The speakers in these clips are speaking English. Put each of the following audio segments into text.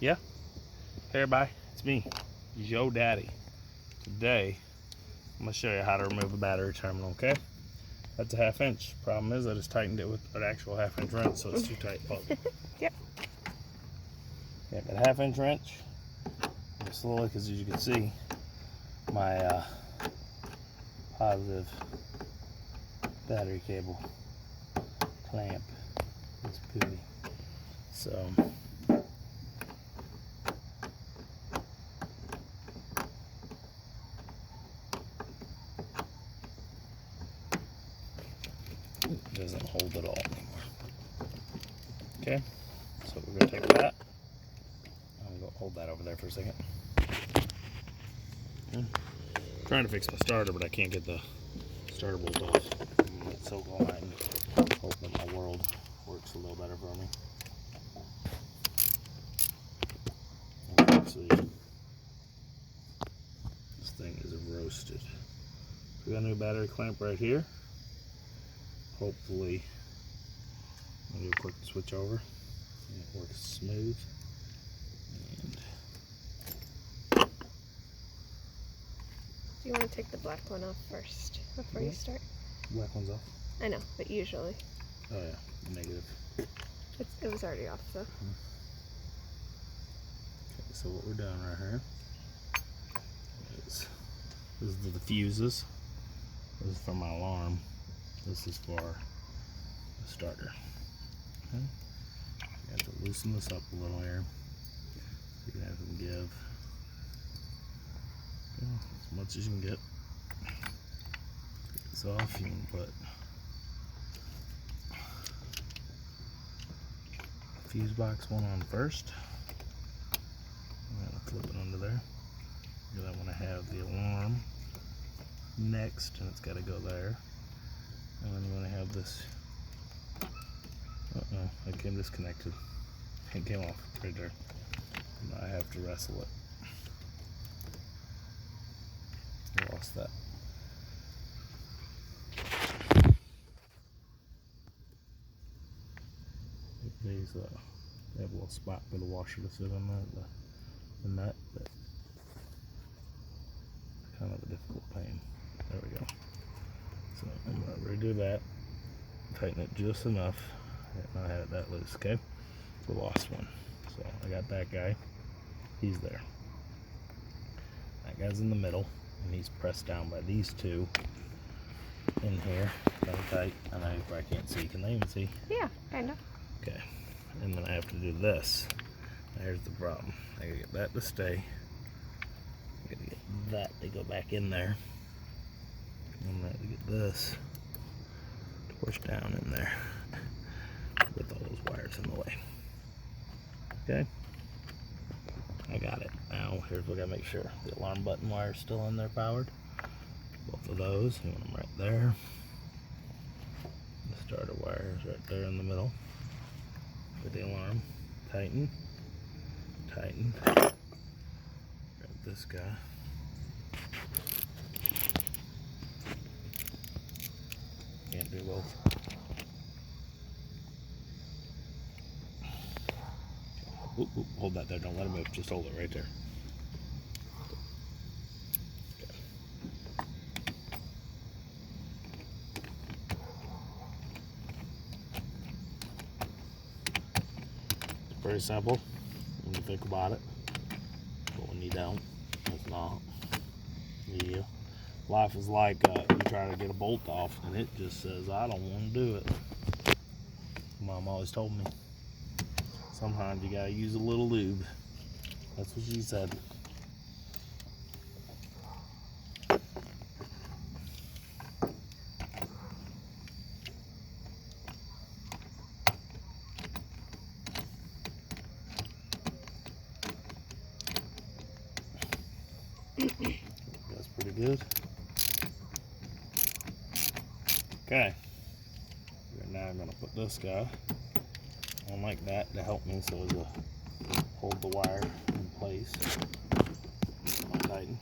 Yeah? Hey everybody, it's me, Yo Daddy. Today, I'm going to show you how to remove a battery terminal, okay? That's a 1/2 inch. Problem is I just tightened it with an actual 1/2 inch wrench, so it's too tight. Yep. Yeah, got a 1/2 inch wrench. Slowly, because as you can see, my positive battery cable clamp is poopy. So, it doesn't hold at all anymore. Okay, so we're going to take that. I'm going to hold that over there for a second. I'm trying to fix my starter, but I can't get the starter bolt off. It's so glad and hope that my world works a little better for me. See, this thing is roasted. We got a new battery clamp right here. Hopefully, I'll do a quick switch over. And it works smooth. And Do you want to take the black one off first before you start? black one's off. I know, but usually. Oh yeah, negative. It was already off, so. Okay, so what we're doing right here is this is the diffuses. This is for my alarm. This is for the starter. Okay. You have to loosen this up a little here. You can have them give as much as you can get. Take this off. You can put fuse box one on first. I'm gonna clip it under there because I want to have the alarm next, and it's got to go there. And then you want to have this. It came disconnected. It came off right there. Now I have to wrestle it. I lost that. These they have a little spot for the washer to sit on there, the nut, but kind of a difficult pain. There we go. So I'm gonna redo that, tighten it just enough. Now I have it that loose, okay? The lost one. So I got that guy. He's there. That guy's in the middle, and he's pressed down by these two in here. Kind of tight. I know you probably can't see. Can they even see? Yeah, kind of. Okay. And then I have to do this. There's the problem. I gotta get that to stay. I gotta get that to go back in there. And I have to get this to push down in there with all those wires in the way. Okay? I got it. Now, here's what I gotta make sure. The alarm button wire is still in there powered. Both of those, you want them right there. The starter wire is right there in the middle. With the alarm. Tighten. Tighten. Grab this guy. Can't do both. Oop, oop, hold that there, don't let it move, just hold it right there. Okay. It's pretty simple when you think about it, but when you don't, it's not. Yeah. Life is like you try to get a bolt off and it just says, I don't want to do it. Mom always told me. Sometimes you gotta use a little lube. That's what she said. That's pretty good. Okay. Now I'm gonna put this guy on like that to help me so to hold the wire in place. Tighten.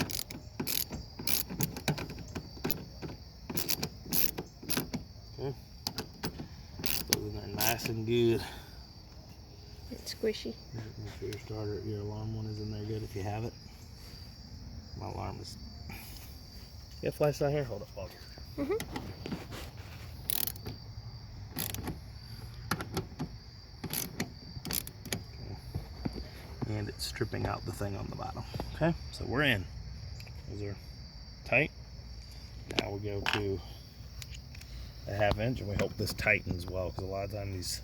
Okay. Those in there nice and good. Squishy. Make sure your starter, your alarm one is in there good if you have it. My alarm is. You have flashlight here? Hold it, Paul. And it's stripping out the thing on the bottom. Okay, so we're in. Those are tight. Now we go to a 1/2 inch, and we hope this tightens well, because a lot of times these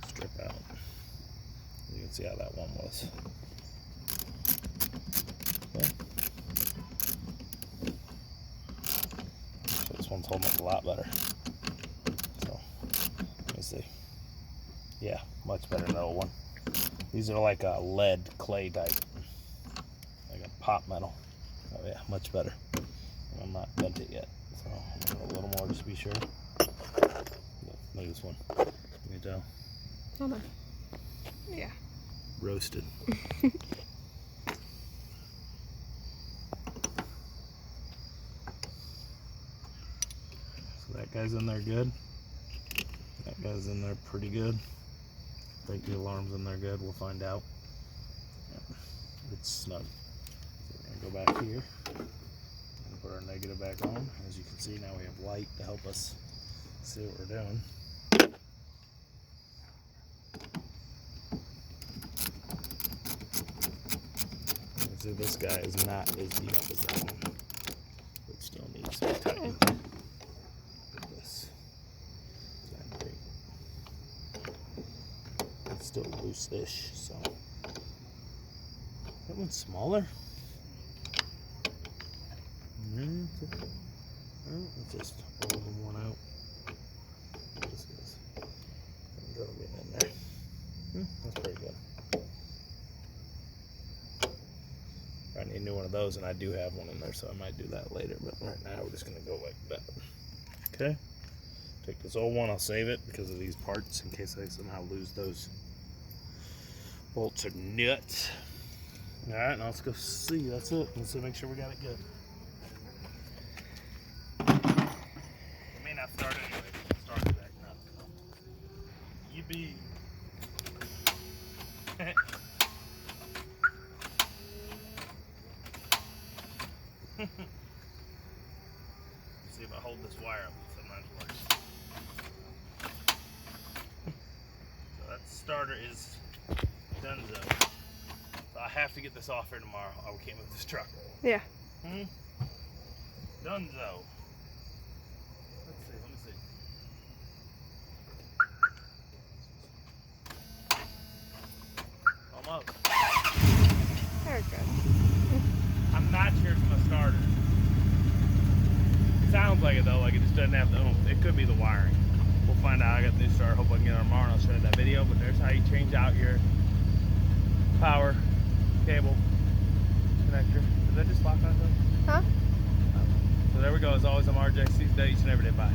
strip out. You can see how that one was. Okay. So this one's holding up a lot better. So let me see. Yeah, much better than the old one. These are like a lead clay type, like a pop metal. Oh yeah, much better. And I'm not bent it yet, so I'm gonna go a little more just to be sure. Look at this one. You can tell. Hold on. Yeah. Roasted. So that guy's in there good. That guy's in there pretty good. I think the alarm's in there good. We'll find out. Yeah, it's snug. So we're gonna go back here and put our negative back on. As you can see, now we have light to help us see what we're doing. You see, this guy is not as deep as that one. It still needs to be tightened. Look at this. It's not great. It's still loose-ish, so. That one's smaller. It's just a little worn out. This is in there. That's pretty good. I need a new one of those, and I do have one in there, so I might do that later. But right now, we're just gonna go like that. Okay. Take this old one. I'll save it because of these parts in case I somehow lose those bolts or nuts. All right, now let's go see. That's it. Let's make sure we got it good. It may not start anyway. Start it back up. You be. See if I hold this wire up, it sometimes works. So that starter is donezo. So I have to get this off here tomorrow. I can't move this truck. Yeah. Donezo. Let me see. Almost. There it goes. I'm not sure it's my starter. It sounds like it though, like it just doesn't have the oomph. It could be the wiring. We'll find out. I got the new starter. Hope I can get it tomorrow and I'll show you that video. But there's how you change out your power cable connector. Did that just lock on it? Huh? So there we go. As always, I'm RJ. See you today, each and every day. Bye.